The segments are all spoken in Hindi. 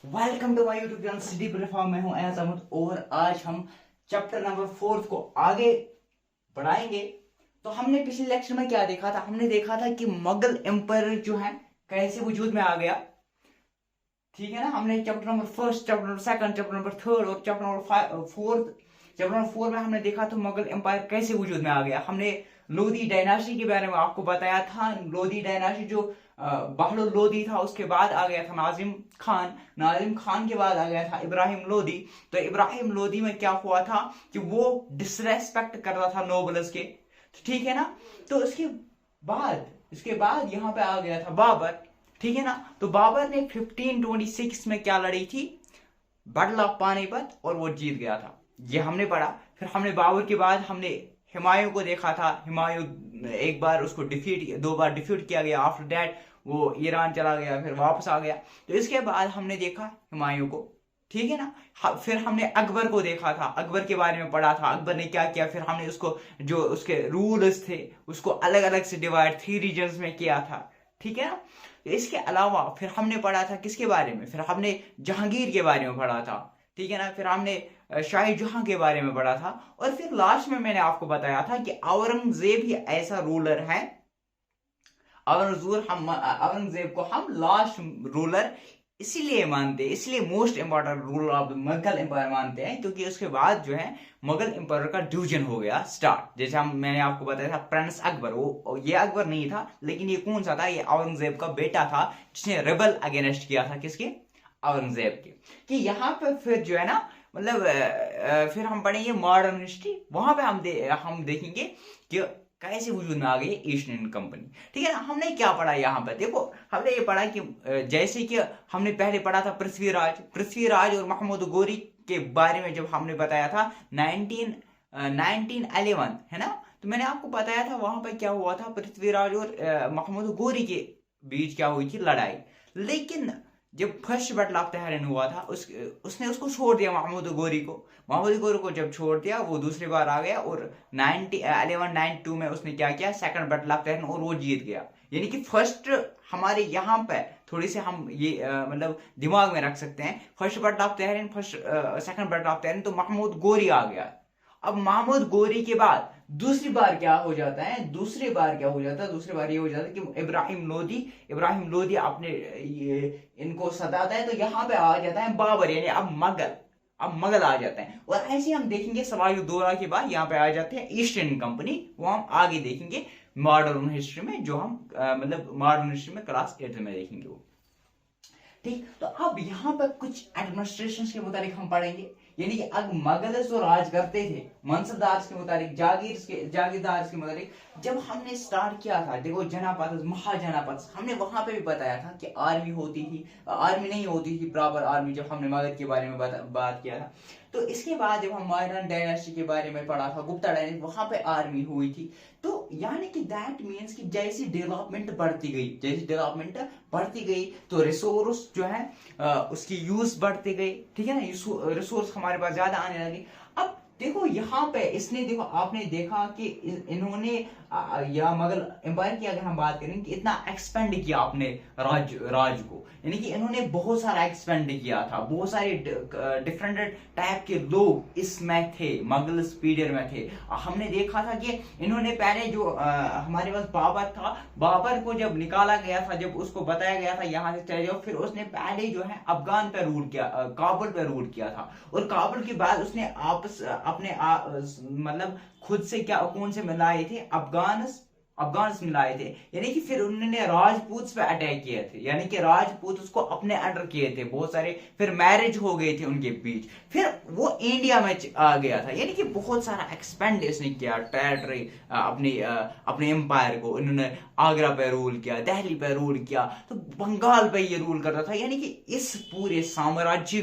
Welcome to my YouTube channel city platform में हूं एहसास अहमद और आज हम चैप्टर नंबर 4 को आगे बढ़ाएंगे। तो हमने पिछले लेक्चर में क्या देखा था? हमने देखा था कि मुगल एम्पायर जो है कैसे वजूद में आ गया। ठीक है ना। हमने chapter number first, chapter number second, chapter number third और chapter number fourth, chapter number 4 में हमने देखा था मुगल एम्पायर कैसे वजूद में आ गया। हमने लोधी डायनास्टी के बारे में आपको बताया था। लोधी डायनास्टी जो बहलो लोधी था, उसके बाद आ गया था नाजिम खान। नाजिम खान के बाद आ गया था इब्राहिम लोधी। तो इब्राहिम लोधी में क्या हुआ था कि वो डिसरेस्पेक्ट कर रहा था नोबल्स के। तो ठीक है ना। तो इसके बाद यहाँ पे आ गया था बाबर। ठीक है ना। तो बाबर ने 1526 में क्या लड़ी थी? बैटल ऑफ पानीपत, और वो जीत गया था। ये हमने पढ़ा। फिर हमने बाबर के बाद हमने हुमायूं को देखा था। हुमायूं एक बार उसको डिफीट, 2 बार डिफीट किया गया। आफ्टर दैट वो ईरान चला गया, फिर वापस आ गया। तो इसके बाद हमने देखा हुमायूं को। ठीक है ना। फिर हमने अकबर को देखा था, अकबर के बारे में पढ़ा था, अकबर ने क्या किया। फिर हमने उसको, जो उसके रूल्स थे, उसको अलग अलग से डिवाइड 3 रीजन्स में किया था। ठीक है ना। तो इसके अलावा फिर हमने पढ़ा था किसके बारे में? फिर हमने जहांगीर के बारे में पढ़ा था। ठीक है ना। फिर हमने शाही जहां के बारे में पढ़ा था। और फिर लास्ट में मैंने आपको बताया था कि औरंगजेब ही ऐसा रूलर है। औरंगजेब को हम लास्ट रूलर इसीलिए मानते हैं, इसलिए most important ruler of the Mughal empire मानते हैं, क्योंकि उसके बाद जो है मुगल एम्पायर का डिवीजन हो गया स्टार्ट। जैसे मैंने आपको बताया था प्रिंस अकबर, वो ये अकबर नहीं था, लेकिन ये कौन सा था? ये औरंगजेब का बेटा था, जिसने रेबल अगेंस्ट किया था किसके? औरंगजेब के। कि यहाँ पे फिर जो है ना, मतलब फिर हम पढ़ेंगे मॉडर्न हिस्ट्री। वहां पे हम देखेंगे कि कैसे वजूद में आ गई ईस्ट इंडियन कंपनी। ठीक है ना। हमने क्या पढ़ा यहाँ पे? देखो, हमने ये पढ़ा कि जैसे कि हमने पहले पढ़ा था पृथ्वीराज और महमूद गोरी के बारे में। जब हमने बताया था 1911, है ना। तो मैंने आपको बताया था वहां पे क्या हुआ था, पृथ्वीराज और महमूद गोरी के बीच क्या हुई थी लड़ाई। लेकिन जब फर्स्ट बैटल ऑफ तेहरान हुआ था, उसने उसको छोड़ दिया महमूद गोरी को। महमूद गोरी को जब छोड़ दिया, वो दूसरी बार आ गया और 1192 में उसने क्या किया, सेकंड बैटल ऑफ तेहरान, और वो जीत गया। यानी कि फर्स्ट, हमारे यहाँ पे थोड़ी से हम ये मतलब दिमाग में रख सकते हैं, first battle of Tehran, second battle of Tehran, तो महमूद गोरी आ गया। अब महमूद गोरी के बाद दूसरी बार क्या हो जाता है? दूसरी बार ये हो जाता है कि इब्राहिम लोदी अपने इनको सताता है। तो यहाँ पे आ जाता है बाबर, यानी अब मगल आ जाते हैं। और ऐसे हम देखेंगे सवाई दौरा के बाद यहाँ पे आ जाते हैं ईस्ट इंडियन कंपनी। वो हम आगे देखेंगे मॉडर्न हिस्ट्री में, जो हम मतलब मॉडर्न हिस्ट्री में क्लास 8 में देखेंगे वो। ठीक। तो अब यहाँ पर कुछ एडमिनिस्ट्रेशन के मुताबिक हम पढ़ेंगे। यानी कि अब मुगल जो राज करते थे, मनसबदार के मुताबिक, जागीरदार के मुताबिक, जब हमने स्टार्ट किया था, देखो जनापद, महाजनापद, हमने वहां पे भी बताया था कि आर्मी होती थी, आर्मी नहीं होती थी प्रॉपर आर्मी, जब हमने मगध के बारे में बात किया था। तो इसके बाद जब हम मौर्यन डायनेस्टी के बारे में पढ़ा था, गुप्ता डायनेस्टी, वहां पे आर्मी हुई थी। तो यानी कि दैट मीन्स कि जैसी डेवलपमेंट बढ़ती गई तो रिसोर्स जो है उसकी यूज बढ़ती गई। ठीक है ना। रिसोर्स हमारे पास ज्यादा आने लगे। अब देखो यहाँ पे इसने, देखो आपने देखा कि इन्होंने या मुगल एम्पायर की अगर हम बात करें कि इतना एक्सपेंड किया अपने राज को, यानी कि इन्होंने बहुत सारा एक्सपेंड किया था। बहुत सारे डिफरेंट टाइप के लोग इसमें थे, मुगल पीरियड में थे। हमने देखा था कि इन्होंने पहले जो हमारे पास बाबर था, बाबर को जब निकाला गया था, जब उसको बताया गया था यहाँ से चले जाओ, फिर उसने पहले जो है अफगान पे रूल किया, काबुल पे रूल किया था। और काबुल के बाद उसने अपने मतलब खुद से क्या, कौन से मिलाए थे? अफगान मिलाए थे। यानी कि फिर उन्होंने राजपूत पे अटैक किए थे, यानी कि राजपूत उसको अपने अंडर किए थे बहुत सारे। फिर मैरिज हो गए थे उनके बीच, फिर वो इंडिया में आ गया था। यानी कि बहुत सारा एक्सपेंड इसने किया टेरिटरी, अपने एम्पायर को। इन्होंने आगरा पे रूल किया, दिल्ली पे रूल किया, तो बंगाल पे ये रूल करता था। यानी कि इस पूरे साम्राज्य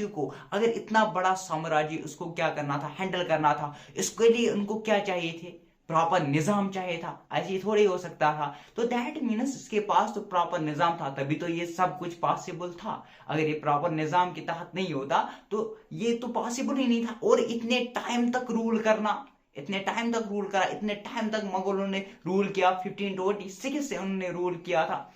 को अगर इतना बड़ा साम्राज्य, उसको क्या करना था? हैंडल करना था। इसके लिए उनको क्या चाहिए थे? प्रॉपर निजाम चाहिए था। ऐसे थोड़ी हो सकता था। तो दैट मीन्स इसके पास तो प्रॉपर निजाम था, तभी तो ये सब कुछ पॉसिबल था। अगर ये प्रॉपर निजाम के तहत नहीं होता तो ये तो पॉसिबल ही नहीं था। और इतने टाइम तक रूल करा, इतने टाइम तक मुगलों ने रूल किया। 1526 से उन्होंने रूल किया था।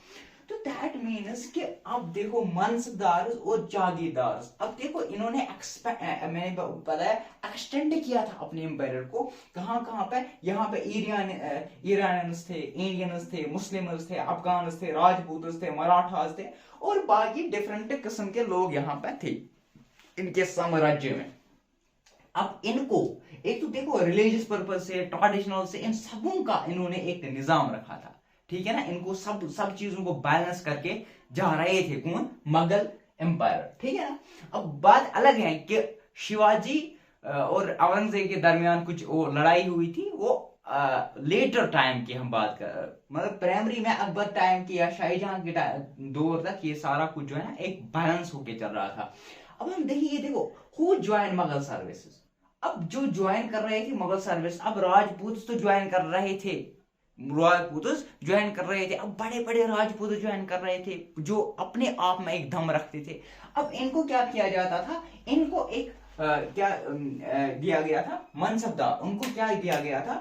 तो दैट मीन्स कि अब देखो मनसबदार और जागीरदार, अब देखो इन्होंने मैंने बताया एक्सटेंड किया था अपने एम्पायर को, कहाँ कहाँ पे, यहाँ पे ईरानियंस थे, इंडियंस थे, मुस्लिम्स थे, अफगान थे, राजपूत थे, मराठास थे और बाकी डिफरेंट किस्म के लोग यहाँ पे थे इनके साम्राज्य में। अब इनको एक तो देखो रिलीजियस पर्पज से, ट्रेडिशनल से, इन सबों का इन्होंने एक निजाम रखा था, ठीक है ना, इनको सब चीजों को बैलेंस करके जा रहे थे कौन, मुगल एम्पायर, ठीक है ना। अब बात अलग है कि शिवाजी और औरंगजेब के दरमियान कुछ वो लड़ाई हुई थी, वो लेटर टाइम की हम बात कर, मतलब प्राइमरी में अकबर टाइम की या शाहजहां के दौर तक ये सारा कुछ जो है ना एक बैलेंस होके चल रहा था। अब हम देखिए, देखो हु ज्वाइन मुगल सर्विसेज, अब जो ज्वाइन कर रहे थे मुगल सर्विस, अब राजपूत तो ज्वाइन कर रहे थे, राजपूत ज्वाइन कर रहे थे, अब बड़े बड़े राजपूत ज्वाइन कर रहे थे जो अपने आप में एक दम रखते थे। अब इनको क्या किया जाता था, इनको एक दिया गया था मनसबदार, उनको क्या दिया गया था,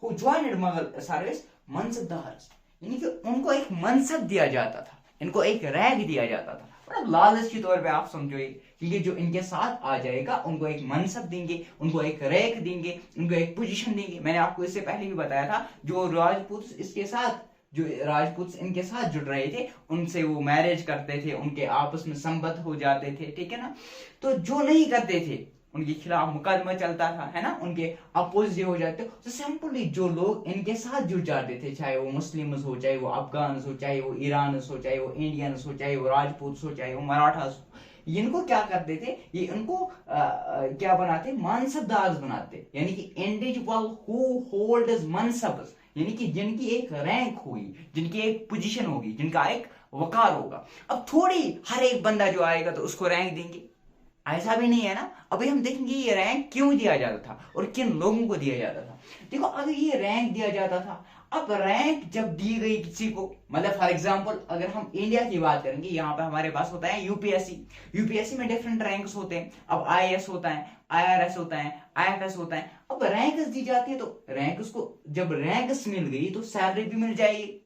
who joined Mughal service mansabdar, यानी कि उनको एक मनसब दिया जाता था, इनको एक रैंक दिया जाता था, मतलब लालच के तौर पे आप समझो, क्योंकि जो इनके साथ आ जाएगा उनको एक मनसब देंगे, उनको एक रैंक देंगे, उनको एक पोजीशन देंगे। मैंने आपको इससे पहले भी बताया था, जो राजपूत इसके साथ, जो राजपूत इनके साथ जुड़ रहे थे उनसे वो मैरिज करते थे, उनके आपस में संबंध हो जाते थे, ठीक है ना। तो जो नहीं करते थे उनके खिलाफ मुकदमा चलता था, है ना, उनके अपोजिट हो जाते, तो सिंपली जो लोग इनके साथ जुड़ जाते थे, चाहे वो मुस्लिम हो, चाहे वो अफगान हो, चाहे वो ईरान हो, चाहे वो इंडियन हो, चाहे वो राजपूत हो, चाहे वो मराठा हो, इनको क्या करते थे, ये इनको क्या बनाते, मानसबदार बनाते, यानी कि इंडिविजुअल हु होल्ड्स मनसब, यानी कि जिनकी एक रैंक हुई, जिनकी एक पोजीशन होगी, जिनका एक वकार होगा। अब थोड़ी हर एक बंदा जो आएगा तो उसको रैंक देंगे, ऐसा भी नहीं है ना। अभी हम देखेंगे ये रैंक क्यों दिया जाता था और किन लोगों को दिया जाता था। देखो अगर ये रैंक दिया जाता था, अब रैंक जब दी गई किसी को, मतलब फॉर एग्जांपल अगर हम इंडिया की बात करेंगे, यहाँ पे हमारे पास होता है यूपीएससी, यूपीएससी में डिफरेंट रैंक्स होते हैं। अब आईएएस होता है, आईआरएस होता है, आईएफएस होता है। अब रैंक्स दी जाती है, तो रैंक्स को जब रैंक्स मिल गई तो सैलरी भी मिल जाएगी।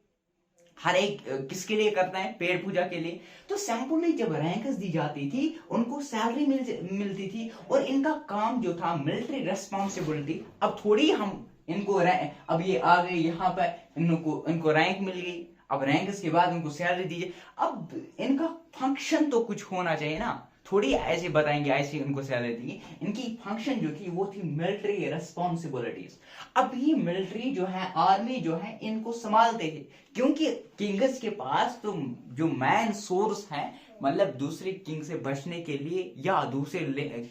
हर एक किसके लिए करता है, पेड़ पूजा के लिए। तो सिंपली जब रैंक्स दी जाती थी उनको सैलरी मिलती थी, और इनका काम जो था मिलिट्री रेस्पॉन्सिबिलिटी। अब थोड़ी हम इनको अब ये आ गए यहाँ पर, इनको रैंक मिल गई, अब रैंक्स के बाद इनको सैलरी दीजिए। अब इनका फंक्शन तो कुछ होना चाहिए ना, थोड़ी ऐसे बताएंगे ऐसे इनको सैलरी देंगे। इनकी फंक्शन जो थी वो थी मिलिट्री रेस्पॉन्सिबिलिटीज। अब ये मिलिट्री जो है, आर्मी जो है, इनको संभालते थे, क्योंकि किंग्स के पास तो जो मैन सोर्स है, मतलब दूसरे किंग से बचने के लिए या दूसरे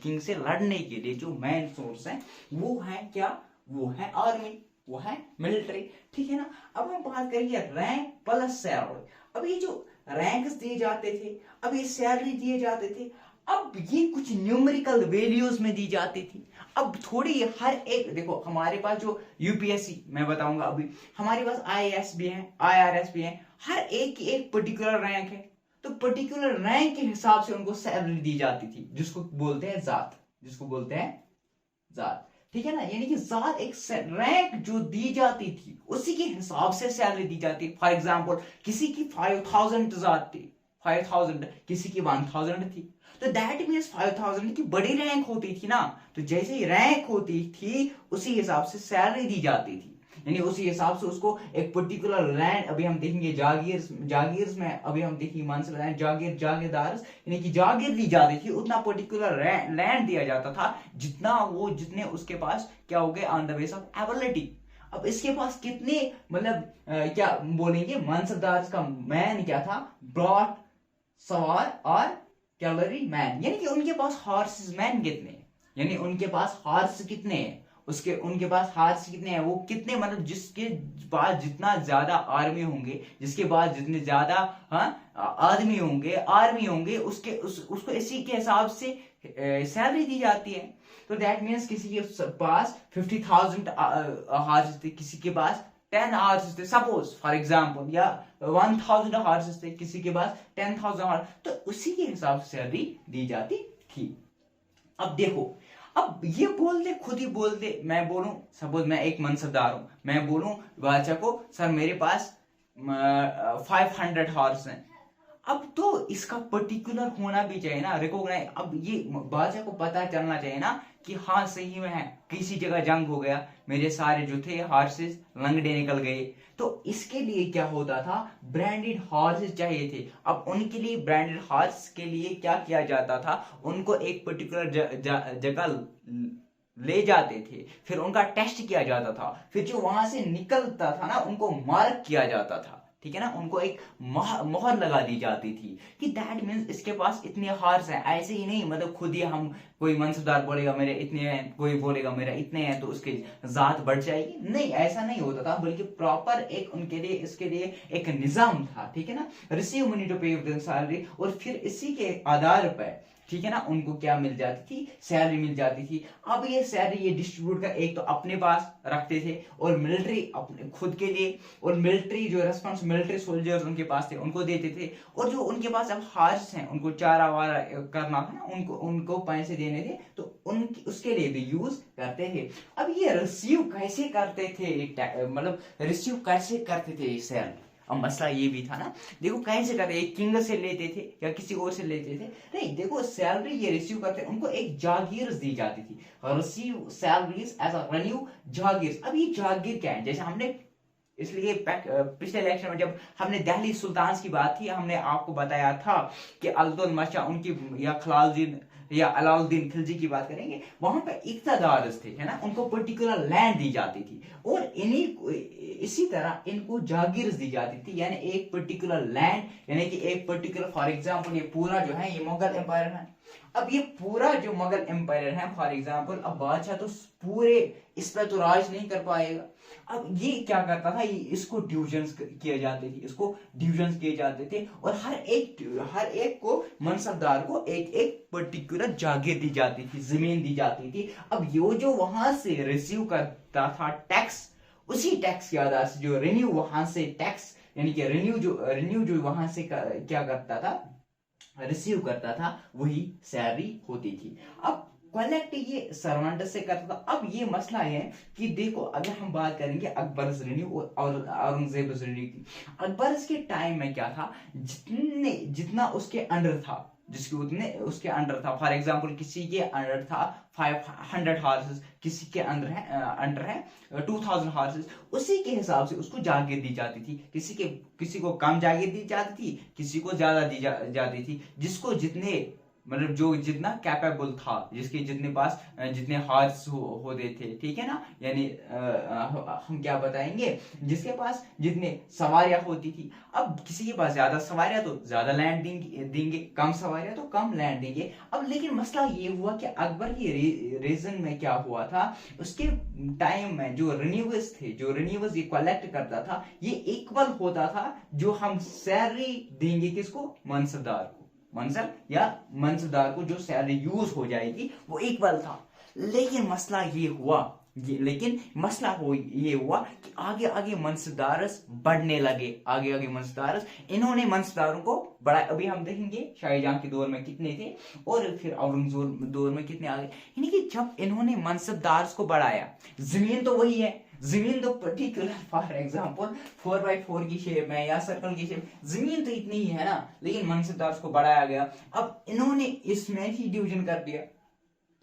किंग से लड़ने के लिए जो मैन सोर्स है वो है क्या, वो है आर्मी, वो है मिलिट्री, ठीक है ना। अब हम बात करेंगे रैंक प्लस सैलरी। अब ये जो रैंक्स दिए जाते थे, अब ये सैलरी दिए जाते थे, अब ये कुछ न्यूमेरिकल वैल्यूज में दी जाती थी। अब थोड़ी हर एक, देखो हमारे पास जो यूपीएससी मैं बताऊंगा अभी, हमारे पास आईएएस भी है, आईआरएस भी है, हर एक की एक पर्टिकुलर रैंक है। तो पर्टिकुलर रैंक के हिसाब से उनको सैलरी दी जाती थी, जिसको बोलते हैं जात, जिसको बोलते हैं जात, ठीक है ना। यानी कि जात एक रैंक जो दी जाती थी उसी के हिसाब से सैलरी दी जाती। फॉर एग्जांपल किसी की 5000 जात थी, 5000, किसी की 1000 थी, तो दैट मीन्स 5000 की बड़ी रैंक होती थी ना। तो जैसे ही रैंक होती थी उसी हिसाब से सैलरी दी जाती थी, यानी उसी हिसाब से उसको एक पर्टिकुलर लैंड, अभी हम देखेंगे जागीर में, अभी हम देखेंगे मानसिक लैंड, जागीरदार, यानी कि जागीर दी जाती थी, उतना पर्टिकुलर लैंड दिया जाता था जितना वो, जितने उसके पास क्या हो गए, on the base of ability. अब इसके पास कितने, मतलब क्या बोलेंगे, मानसदार का मैन क्या था, ब्रॉड सवार और कैलरी मैन, यानी कि उनके पास हॉर्सेस मैन कितने, यानी उनके पास हॉर्स कितने हैं, उनके पास हाथ कितने हैं, वो कितने, मतलब जिसके पास जितना ज्यादा आर्मी होंगे, जिसके पास जितने ज्यादा आदमी होंगे, आर्मी होंगे, उसको इसी के हिसाब से सैलरी दी जाती है। तो दैट मीन्स किसी के पास 50,000 हार्स थे, किसी के पास 10 हार्स थे, सपोज फॉर एग्जाम्पल, या 1000 हार्स थे, किसी के पास 10,000 हार्स, तो उसी के हिसाब से सैलरी दी जाती थी। अब देखो, अब ये बोल दे, खुद ही बोल दे, मैं बोलूं, सपोज मैं एक मनसबदार हूं, मैं बोलूं बादशाह को, सर मेरे पास 500 हॉर्स हैं। अब तो इसका पर्टिकुलर होना भी चाहिए ना, रिकॉग्नाइज। अब ये बादशाह को पता चलना चाहिए ना कि हाँ सही में है, किसी जगह जंग हो गया, मेरे सारे जो थे हॉर्सेस लंगड़े निकल गए। तो इसके लिए क्या होता था, ब्रांडेड हॉर्सेस चाहिए थे। अब उनके लिए ब्रांडेड हॉर्स के लिए क्या किया जाता था, उनको एक पर्टिकुलर जगह ले जाते थे, फिर उनका टेस्ट किया जाता था, फिर जो वहां से निकलता था ना उनको मार्क किया जाता था, ठीक है ना, उनको एक मोहर लगा दी जाती थी कि दैट मीन्स इसके पास इतने हार्स हैं। ऐसे ही नहीं मतलब खुद ही हम, कोई मनसबदार बोलेगा मेरे इतने हैं, कोई बोलेगा मेरा इतने हैं, तो उसकी जात बढ़ जाएगी। नहीं, ऐसा नहीं होता था, बल्कि प्रॉपर एक उनके लिए, इसके लिए एक निजाम था, ठीक है ना। रिसीव मनी टू पे सैलरी, और फिर इसी के आधार पर, ठीक है ना, उनको क्या मिल जाती थी, सैलरी मिल जाती थी। अब ये सैलरी ये डिस्ट्रीब्यूट कर, एक तो अपने पास रखते थे, और मिलिट्री अपने खुद के लिए, और मिलिट्री जो रेस्पॉन्स मिलिट्री सोल्जर्स उनके पास थे उनको देते थे। और जो उनके पास अब हार्स हैं, उनको चारा वारा करना था ना, उनको उनको पैसे देने थे, तो उनकी उसके लिए भी यूज करते थे। अब ये रिसीव कैसे करते थे, मतलब रिसीव कैसे करते थे सैलरी, अब मसला ये भी था ना। देखो कैसे करते, एक किंग से लेते थे या किसी और से लेते थे, नहीं, देखो सैलरी ये रिसीव करते, उनको एक जागीर दी जाती थी, receive salaries as a revenue जागीर। अब ये जागीर क्या है, जैसे हमने इसलिए पिछले लेक्चर में जब हमने दिल्ली सुल्तान की बात थी, हमने आपको बताया था कि अल्तुल मशा उनकी, या खलाउद्दीन या अलाउद्दीन खिलजी की बात करेंगे, वहां पे इक्तदार थे, है ना, उनको पर्टिकुलर लैंड दी जाती थी, और इन्हीं इसी तरह इनको जागीर दी जाती थी, यानी एक पर्टिकुलर लैंड, यानी कि एक पर्टिकुलर, फॉर एग्जांपल ये पूरा जो है ये मुगल एम्पायर है। अब ये पूरा जो मुगल एम्पायर है फॉर एग्जांपल, अब बादशाह तो पूरे इस पर तो राज नहीं कर पाएगा। अब ये क्या करता था, ये इसको डिविजन्स किए जाते थे, इसको डिविजन्स किए जाते थे, और हर एक को मनसबदार को एक एक पर्टिकुलर जागीर दी जाती थी, जमीन दी जाती थी। अब ये जो वहां से रिसीव करता था टैक्स, उसी टैक्स के आधार से जो रेन्यू वहां से टैक्स, यानी कि रेन्यू जो वहां से क्या करता था, रिसीव करता था, वही सैलरी होती थी। अब कलेक्ट ये सर्वेंट से करता था। अब ये मसला है कि देखो, अगर हम बात करेंगे अकबर रेन्यू और औरंगजेब रेन्यू की, अकबर के टाइम में क्या था, जितना उसके अंडर था, जिसके उतने उसके अंडर था, फॉर एग्जांपल किसी के अंडर था 500 हॉर्सेस, किसी के अंडर है 2000 हॉर्सेस, उसी के हिसाब से उसको जागीर दी जाती थी। किसी को कम जागीर दी जाती थी, किसी को ज्यादा दी जाती थी, जिसको जितने मतलब जो जितना कैपेबल था, जिसके जितने पास जितने हार्स होते थे, ठीक है ना, यानी हम क्या बताएंगे, जिसके पास जितने सवारियां होती थी। अब किसी के पास ज्यादा सवारियां तो ज्यादा लैंड देंगे, कम सवारियां तो कम लैंड देंगे। अब लेकिन मसला ये हुआ कि अकबर की रीजन में क्या हुआ था, उसके टाइम में जो रिन्यूअर्स ये कलेक्ट करता था, ये इक्वल होता था जो हम सैलरी देंगे किसको, मनसबदार को, मनसब या मनसबदार को जो सैलरी यूज हो जाएगी वो इक्वल था। लेकिन मसला ये हुआ कि आगे आगे मनसबदार बढ़ने लगे, इन्होंने मनसबदारों को बढ़ाया। अभी हम देखेंगे शाहजहां के दौर में कितने थे, और फिर औरंगजेब दौर में कितने आ गए। यानी कि जब इन्होंने मनसबदार को बढ़ाया, जमीन तो वही है, जमीन तो पर्टिकुलर, फॉर एग्जांपल 4x4 की शेप में या सर्कल की शेप, जमीन तो इतनी ही है ना, लेकिन मनसबदार को बढ़ाया गया। अब इन्होंने इसमें ही डिवीजन कर दिया,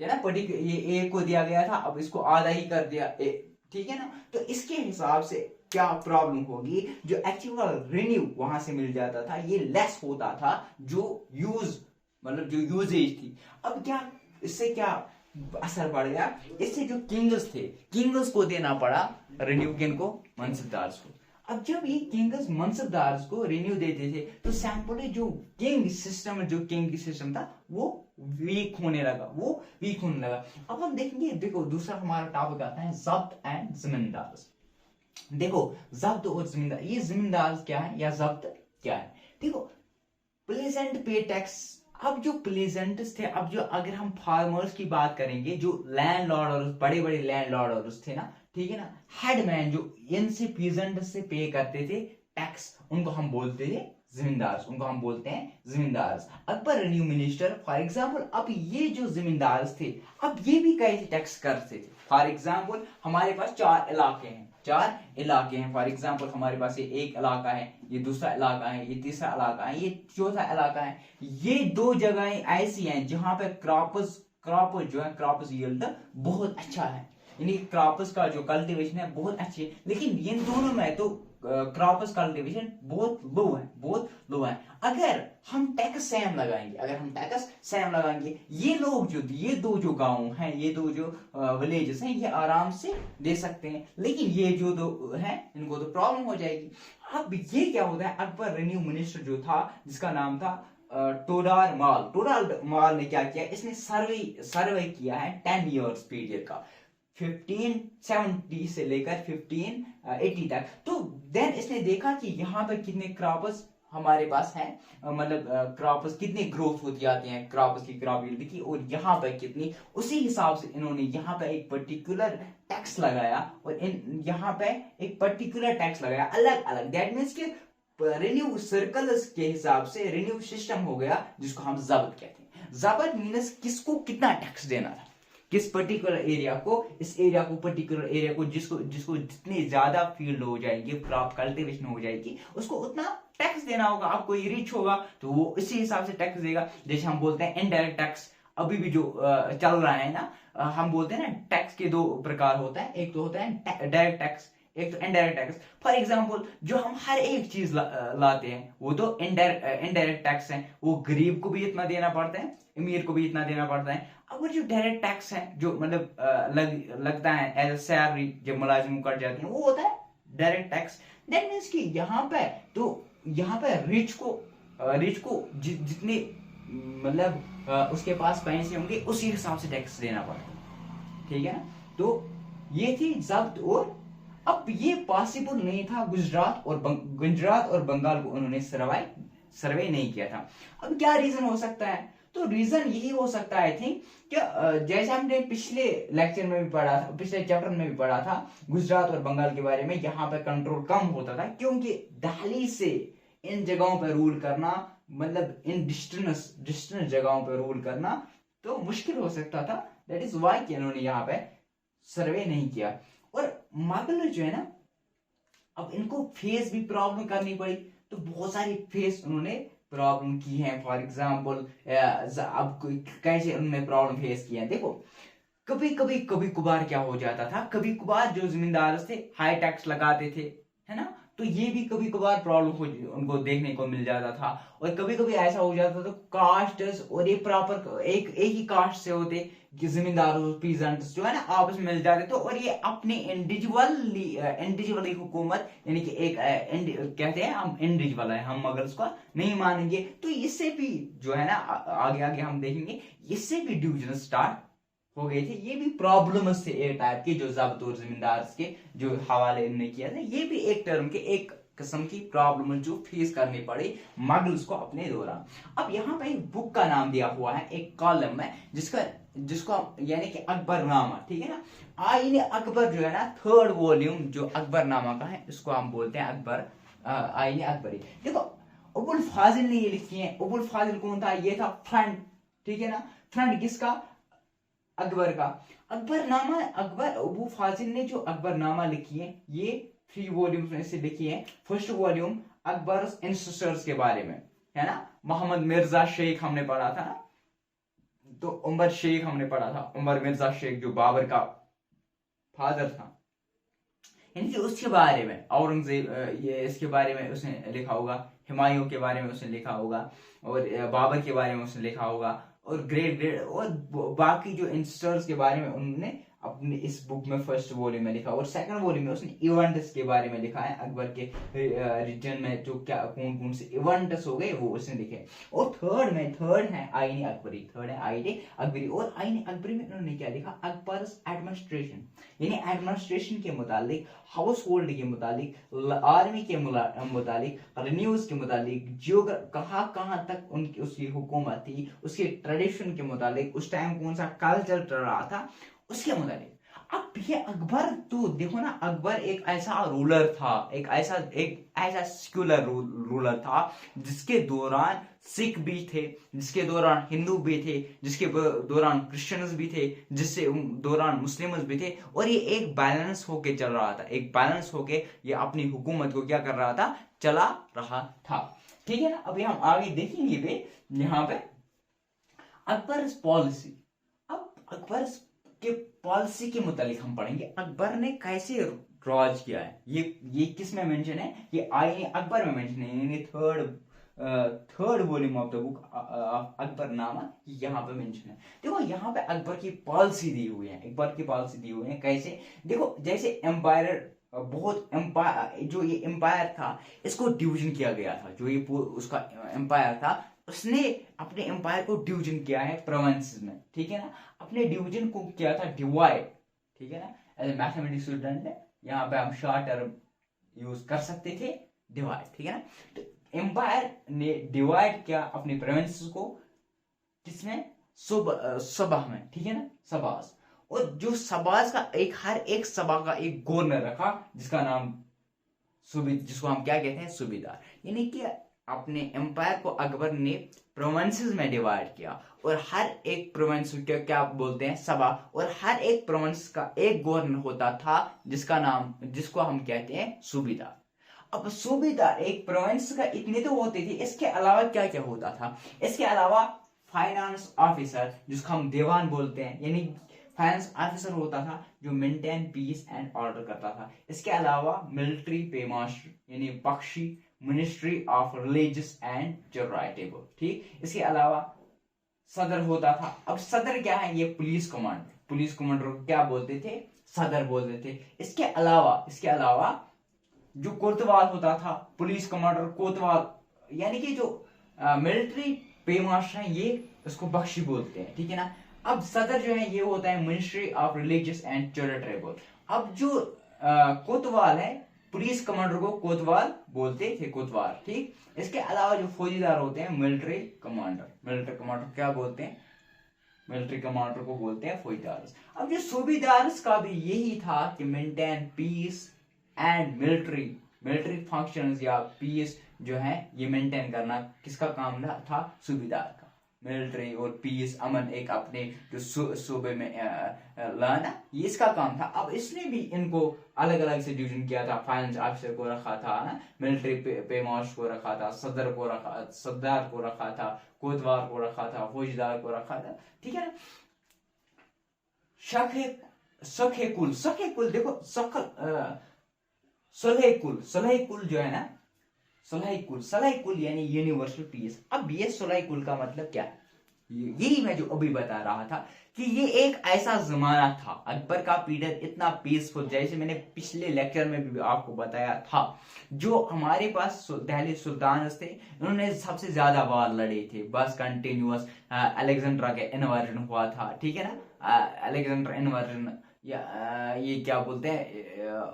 है ना, पर्टिकुलर ये एक को दिया गया था, अब इसको आधा ही कर दिया, ठीक है ना। तो इसके हिसाब से क्या प्रॉब्लम होगी, जो एक्चुअल रेन्यू वहां से मिल जाता था ये लेस होता था, जो यूजेज थी। अब क्या इससे क्या असर पड़ गया, इससे जो किंग्स को देना पड़ा रेन्यू, किनको, मनसबदार को। अब जब ये किंग्स मनसबदार को रेन्यू देते थे, तो सैंपली जो किंग सिस्टम था वो वीक होने लगा। अब हम देखेंगे, देखो दूसरा हमारा टॉपिक आता है जब्त एंड जमींदार। देखो जब्त और जमींदार, ये जमींदार क्या है या जब्त क्या है। देखो प्लेजेंट पे टैक्स। अब जो प्लेजेंट्स थे, अब जो अगर हम फार्मर्स की बात करेंगे, जो लैंडलॉर्ड और बड़े लैंडलॉर्ड थे ना, ठीक है ना, हेडमैन जो इनसे पीजेंट से पे करते थे टैक्स, उनको हम बोलते थे जमींदार, उनको हम बोलते हैं जमींदार। Akbar revenue minister for example, अब ये जो जमींदार थे अब ये भी कैसे टैक्स करते थे। फॉर एग्जाम्पल हमारे पास चार इलाके हैं फॉर एग्जाम्पल हमारे पास ये एक इलाका है, ये दूसरा इलाका है, ये तीसरा इलाका है, ये चौथा इलाका है। ये दो जगहें ऐसी हैं जहां पे क्रॉप जो है क्रॉप्स यील्ड बहुत अच्छा है, यानी क्रॉप्स का जो कल्टीवेशन है बहुत अच्छी है। लेकिन इन दोनों में तो क्रॉप्स कल्टीवेशन बहुत लो है। अगर हम टैक्स सेम लगाएंगे ये दो जो गांव हैं, ये दो जो विलेजेस हैं, ये आराम से दे सकते हैं। लेकिन ये जो दो हैं इनको तो प्रॉब्लम हो जाएगी। अब ये क्या होता है, अकबर रेवेन्यू मिनिस्टर जो था जिसका नाम था टोडार माल ने क्या किया, इसने सर्वे किया है 10 इयर्स पीरियड का, 1570 से लेकर 1580 तक। तो देन इसने देखा कि यहाँ पर कितने क्रॉप्स हमारे पास हैं, मतलब क्रॉप्स कितने ग्रोथ होती जाती हैं, क्रॉप्स की क्रॉप यील्ड की, और यहाँ पर कितनी, उसी हिसाब से इन्होंने यहाँ पे एक पर्टिकुलर टैक्स लगाया, और यहाँ पे एक पर्टिकुलर टैक्स लगाया अलग अलग। दैट मीन्स कि रेवेन्यू सर्कल्स के हिसाब से रेवेन्यू सिस्टम हो गया जिसको हम जब्त कहते हैं। जब्त मीन्स किसको कितना टैक्स देना था, किस पर्टिकुलर एरिया को, इस एरिया को पर्टिकुलर एरिया को जिसको जितनी ज्यादा फील्ड हो जाएगी, क्रॉप कल्टीवेशन हो जाएगी, उसको उतना टैक्स देना होगा। अब कोई रिच होगा तो वो इसी हिसाब से टैक्स देगा। जैसे हम बोलते हैं इनडायरेक्ट टैक्स, अभी भी जो चल रहा है ना, हम बोलते हैं ना टैक्स के दो प्रकार होता है, एक तो होता है डायरेक्ट टैक्स, एक तो इनडायरेक्ट टैक्स। फॉर एग्जांपल जो हम हर एक चीज लाते हैं वो तो इनडायरेक्ट टैक्स है, वो गरीब को भी इतना देना पड़ता है, अमीर को भी इतना देना पड़ता है। अब जो डायरेक्ट टैक्स है जो मतलब लगता है एज ए सैलरी जब मुलाजिम कट जाती है, वो होता है डायरेक्ट टैक्स। दैट मीन्स कि यहाँ पे रिच को जितने मतलब उसके पास पैसे होंगे उसी हिसाब से टैक्स देना पड़ता है, ठीक है ना। तो ये थी जब्त। और अब ये पॉसिबल नहीं था, गुजरात और बंगाल को उन्होंने सर्वे नहीं किया था। अब क्या रीजन हो सकता है, तो रीजन यही हो सकता है थी कि जैसे हमने पिछले लेक्चर में भी पढ़ा था, पिछले चैप्टर में भी पढ़ा था गुजरात और बंगाल के बारे में, यहाँ पे कंट्रोल कम होता था क्योंकि दिल्ली से इन जगहों पर रूल करना, मतलब इन डिस्टेंस जगहों पर रूल करना तो मुश्किल हो सकता था। दैट इज वाई कि इन्होंने यहाँ पे सर्वे नहीं किया। और मुगल जो है ना, अब इनको फेस भी प्रॉब्लम करनी पड़ी, तो बहुत सारी फेस उन्होंने प्रॉब्लम की है। फॉर एग्जाम्पल अब कैसे उन्होंने प्रॉब्लम फेस किया है, देखो कभी कभार क्या हो जाता था, कभी कभार जो जमींदार थे हाई टैक्स लगाते थे, है ना, तो ये भी कभी कभार प्रॉब्लम उनको देखने को मिल जाता था। और कभी कभी ऐसा हो जाता था तो कास्ट और ये प्रॉपर एक ही कास्ट से होते जमींदार और पीजेंट्स जो है ना आपस में मिल जाते, तो और ये अपने इंडिविजुअली हुकूमत, यानी कि एक कहते हैं हम इंडिविजुअल है, हम अगर उसका नहीं मानेंगे तो इससे भी जो है ना आगे हम देखेंगे, इससे भी डिवीजन स्टार्ट हो गए थे। ये भी प्रॉब्लम्स थे एक टाइप के, जो जब्त और जमींदार के जो हवाले इन्होंने किया था, ये भी एक टर्म के एक किस्म की प्रॉब्लम जो फेस करनी पड़ी मुगल्स को अपने दौरान। अब यहाँ पे एक बुक का नाम दिया हुआ है, एक कॉलम है जिसको यानी कि अकबरनामा, ठीक है ना। आईने अकबर जो है ना, 3rd वॉल्यूम जो अकबरनामा का है, इसको हम बोलते हैं आईने अकबरी। देखो अबुल फाजिल ने ये लिखी है। अबुल फाजिल कौन था, ये था फ्रेंड, ठीक है ना, फ्रेंड किसका, अकबर का। अबू फाजिल ने जो अकबरनामा लिखी है, ये 3 वॉल्यूम्स में से लिखी है। फर्स्ट वॉल्यूम अकबर इंसेस्टर्स के बारे में, है ना, मोहम्मद मिर्जा शेख हमने पढ़ा था ना, तो उमर शेख हमने पढ़ा था, उमर मिर्जा शेख जो बाबर का फादर था, इनके उसके बारे में, औरंगजेब ये इसके बारे में उसने लिखा होगा, हुमायूं के बारे में उसने लिखा होगा, और बाबर के बारे में उसने लिखा होगा, और ग्रेट और बाकी जो इंस्टर्स के बारे में उन्होंने अपने इस बुक में फर्स्ट वॉल्यूम में लिखा। और सेकंड वॉल्यूम में उसने इवेंट्स के बारे में लिखा है, अकबर के रीजन में जो क्या कौन कौन से इवेंट्स हो गए वो उसने लिखे। और थर्ड है आईने अकबरी। और आईने अकबरी में उन्होंने क्या लिखा, अकबर एडमिनिस्ट्रेशन, यानी एडमिनिस्ट्रेशन के मुतालिक, हाउस होल्ड के मुतालिक, आर्मी के मुतालिक, रेन्यूज के मुतालिक, जो कहाँ तक उसकी हुकूमत थी, उसके ट्रेडिशन के मुतालिक, उस टाइम कौन सा कल्चर चल रहा था उसके मुताबिक। अब ये अकबर तो देखो ना, अकबर एक ऐसा रूलर था, एक ऐसा सेक्युलर रूलर था जिसके दौरान सिख भी थे, जिसके दौरान हिंदू भी थे, जिसके दौरान क्रिश्चियंस भी थे, जिसके दौरान मुस्लिम्स भी थे। और ये एक बैलेंस होके चल रहा था, एक बैलेंस होके ये अपनी हुकूमत को क्या कर रहा था, चला रहा था। ठीक है ना। अभी हम आगे देखेंगे पे यहाँ पे अकबर पॉलिसी। अब अकबर के पॉलिसी के मुतालिक हम पढ़ेंगे अकबर ने कैसे राज किया है। ये किस में मेंशन है, ये आईने अकबर में मेंशन है, यानी third volume of the book Akbarnama यहाँ पे मेंशन है। देखो यहाँ पे अकबर की पॉलिसी दी हुई है, अकबर की पॉलिसी दी हुई है कैसे। देखो जैसे एम्पायर, बहुत एम्पायर, जो ये एम्पायर था इसको डिवीजन किया गया था, जो ये उसका एम्पायर था उसने अपने एम्पायर को डिवीजन किया है प्रोविंसेस में। ठीक है ना। अपने डिवीजन को किया था डिवाइड। ठीक है ना। एज ए मैथमेटिक्स स्टूडेंट है, यहाँ पे हम शॉर्ट टर्म यूज कर सकते थे, डिवाइड। ठीक है ना। तो एम्पायर ने डिवाइड किया अपने प्रोविंसेस को, किसमें, सभा में। ठीक है ना, सभास। और जो सभास का हर एक सभा का एक गवर्नर रखा जिसका नाम जिसको हम क्या कहते हैं, सूबेदार। यानी कि अपने एम्पायर को अकबर ने प्रोविंसेस में डिवाइड किया और हर एक प्रोविंस को क्या बोलते हैं, सभा। और हर एक प्रोविंस का एक गवर्नर होता था जिसको हम कहते हैं सूबेदार। अब सूबेदार एक प्रोविंस का इतने तो होते थे, इसके अलावा क्या क्या होता था, इसके अलावा फाइनेंस ऑफिसर जिसको हम देवान बोलते हैं, यानी फाइनेंस ऑफिसर होता था जो मेंटेन पीस एंड ऑर्डर करता था। इसके अलावा मिलिट्री पेमास्टर यानी पक्षी, ministry of religious and charitable. ठीक। इसके अलावा सदर होता था। अब सदर क्या है, ये पुलिस कमांडर को क्या बोलते थे, सदर बोलते थे। इसके अलावा जो कोतवाल होता था, पुलिस कमांडर कोतवाल, यानी कि जो मिलिट्री पेमास्टर है ये उसको बख्शी बोलते हैं। ठीक है ना। अब सदर जो है ये होता है ministry of religious and charitable. अब जो कोतवाल है, पुलिस कमांडर को कोतवाल बोलते थे, कोतवाल। ठीक। इसके अलावा जो फौजीदार होते हैं मिलिट्री कमांडर क्या बोलते हैं, मिलिट्री कमांडर को बोलते हैं फौजीदार। अब जो सूबेदार का भी यही था कि maintain piece and military functions या पीस जो है ये मेंटेन करना किसका काम था, सूबेदार का। मिलिट्री और पीस, अमन एक अपने जो सूबे में लाना, ये इसका काम था। अब इसने भी इनको अलग अलग से डिवीजन किया था। फाइनेंस ऑफिसर को रखा था ना, मिलिट्री पेमाश को रखा था, सदर को रखा था, कोतवाल को रखा था, फौजदार को रखा था। ठीक है ना। सखे कुल देखो, सलह कुल जो है ना, सलह कुल यानी यूनिवर्सल पीस। अब ये सलह कुल का मतलब क्या है, यही मैं जो अभी बता रहा था कि ये एक ऐसा जमाना था, अकबर का पीरियड इतना पीसफुल, जैसे मैंने पिछले लेक्चर में भी आपको बताया था। जो हमारे पास दिल्ली सुल्तान थे, उन्होंने सबसे ज्यादा वार लड़े थे, बस कंटिन्यूअस। अलेक्जेंड्रा के इन्वर्जन हुआ था। ठीक है ना। अलेक्जेंडर इन्वर्जन या ये क्या बोलते हैं,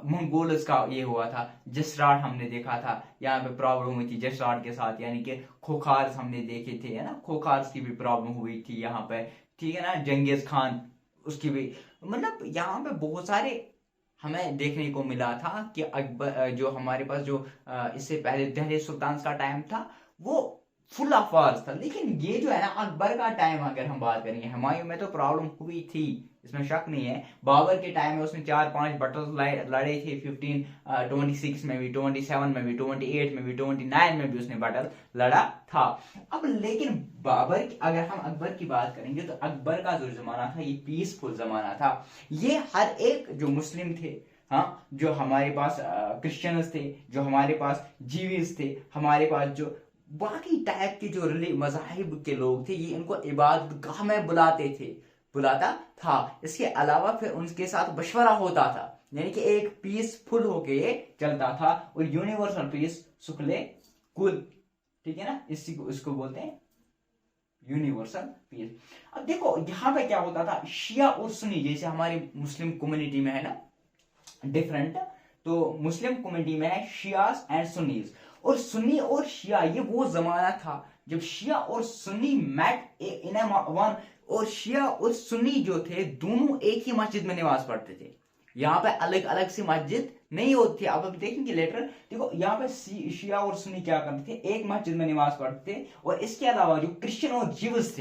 मंगोल्स का ये हुआ था। जसराट हमने देखा था, यहाँ पे प्रॉब्लम हुई थी जसराट के साथ, यानी कि खोखार्स हमने देखे थे, है ना, खोखार्स की भी प्रॉब्लम हुई थी यहाँ पे। ठीक है ना। जंगीज खान उसकी भी, मतलब यहाँ पे बहुत सारे हमें देखने को मिला था कि अकबर जो हमारे पास जो इससे पहले दिल्ली सुल्तान का टाइम था वो फुल ऑफ वार्स था। लेकिन ये जो है ना अकबर का टाइम, अगर हम बात करेंगे, हुमायूं में तो प्रॉब्लम हुई थी, इसमें शक नहीं है। बाबर के टाइम में उसने 4-5 बैटल्स लड़े थे, 1526 में भी, 27 में भी, 28 में भी, 29 में भी उसने बैटल लड़ा था। अब लेकिन बाबर, अगर हम अकबर की बात करेंगे तो अकबर का जो जमाना था ये पीसफुल जमाना था। ये हर एक जो मुस्लिम थे, हाँ, जो हमारे पास क्रिश्चियंस थे, जो हमारे पास जीविस थे, हमारे पास जो बाकी टाइप के जो मज़ाहिब के लोग थे, ये इनको इबादत गाह में बुलाता था। इसके अलावा फिर उनके साथ मशवरा होता था, यानी कि एक पीसफुल होके ये चलता था। और यूनिवर्सल पीस सुखले कुल। ठीक है ना। इसको बोलते हैं यूनिवर्सल पीस। अब देखो यहां पे क्या होता था, शिया और सुन्नी, जैसे हमारी मुस्लिम कम्युनिटी में है ना डिफरेंट, तो मुस्लिम कम्युनिटी में है शियास एंड सुन्नीज। और सुन्नी और शिया ये वो जमाना था जब शिया और सुन्नी मैट इन वन, और शिया और सुन्नी जो थे दोनों एक ही मस्जिद में निवास पढ़ते थे। यहाँ पे अलग अलग सी मस्जिद नहीं होती, अब हम देखेंगे लेटर। देखो यहाँ पे शिया और सुन्नी क्या करते थे, एक मस्जिद में निवास पढ़ते थे। और इसके अलावा जो क्रिश्चियन और जीवस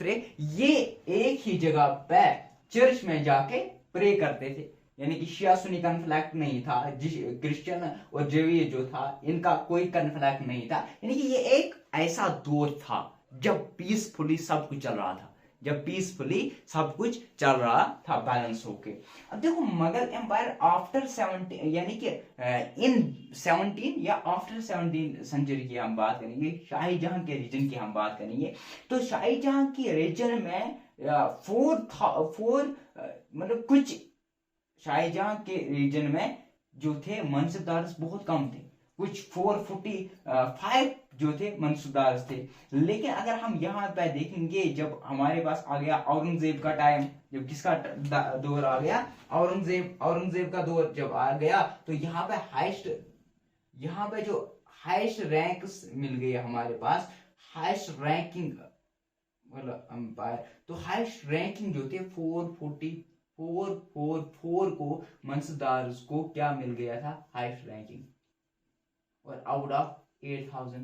थे, ये एक ही जगह पे चर्च में जाके प्रे करते थे। यानी कि शिया सुन्नी कन्फ्लिक्ट नहीं था, क्रिश्चियन और जीवी जो था इनका कोई कन्फ्लिक्ट नहीं था। यानी कि ये एक ऐसा दौर था जब पीसफुली सब कुछ चल रहा था, बैलेंस होके। अब देखो मुगल एम्पायर आफ्टर 17 यानी कि इन 17 या आफ्टर 17 सेंचुरी की हम बात करेंगे, शाही जहां के रीजन की हम बात करेंगे। तो शाही जहां के रीजन में मतलब कुछ शाहजहां के रीजन में जो थे मनसबदार बहुत कम थे, कुछ 445 जो थे मनसबदार थे। लेकिन अगर हम यहाँ पे देखेंगे, जब हमारे पास आ गया औरंगजेब का टाइम, जब किसका दौर आ गया, औरंगजेब का दौर जब आ गया, तो यहाँ पे जो हाईएस्ट रैंक मिल गई हमारे पास, हाईएस्ट रैंकिंग मतलब अंपायर, तो हाईएस्ट रैंकिंग जो थे 444 को मनसबदार को क्या मिल गया था, हाईएस्ट रैंकिंग। और आउट ऑफ 8000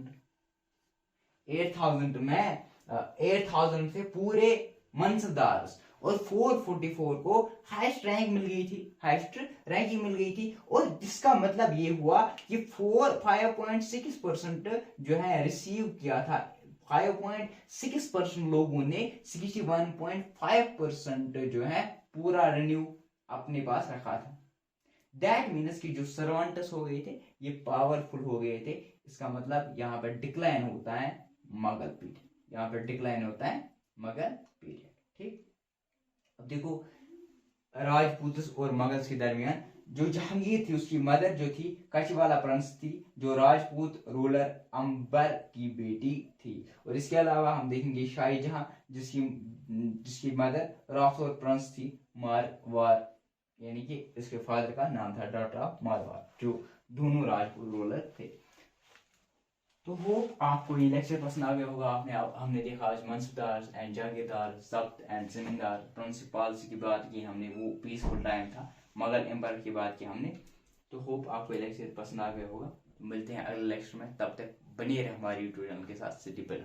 में 8000 से पूरे मनसबदार, और 444 को हाईएस्ट रैंक मिल गई थी, हाईएस्ट रैंकिंग मिल गई थी। और जिसका मतलब ये हुआ कि 5.6% जो है रिसीव किया था, 5.6% लोगों ने 61.5% जो है पूरा रेन्यू अपने पास रखा था। दैट मीन्स कि जो सर्वेंट्स हो गए थे ये पावरफुल हो गए थे। इसका मतलब यहाँ पर डिक्लाइन होता है मुगल पीरियड, यहाँ पर डिक्लाइन होता है मुगल पीरियड। ठीक, अब देखो राजपूत और मुगल्स के दरमियान जो जहांगीर थी उसकी मदर जो थी कचवाला प्रिंस थी, जो राजपूत रूलर अंबर की बेटी थी। और इसके अलावा हम देखेंगे शाहजहां जिसकी मदर राठौर प्रिंस थी मारवार, यानी कि इसके फादर का नाम था डॉक्टर ऑफ मारवार, जो दोनों राजपूत रूलर थे। तो होप आपको ये लेक्चर पसंद आ गया होगा। हमने देखा आज मनसबदार एंड जागीरदार, जब्त एंड जमींदार, प्रिंसिपल्स की बात की हमने, वो पीसफुल टाइम था। मुगल एम्पायर की बात की हमने। तो होप आपको ये लेक्चर पसंद आ गया होगा। मिलते हैं अगले लेक्चर में, तब तक बने रहे हमारे यूट्यूब चैनल के साथ। सिटी पर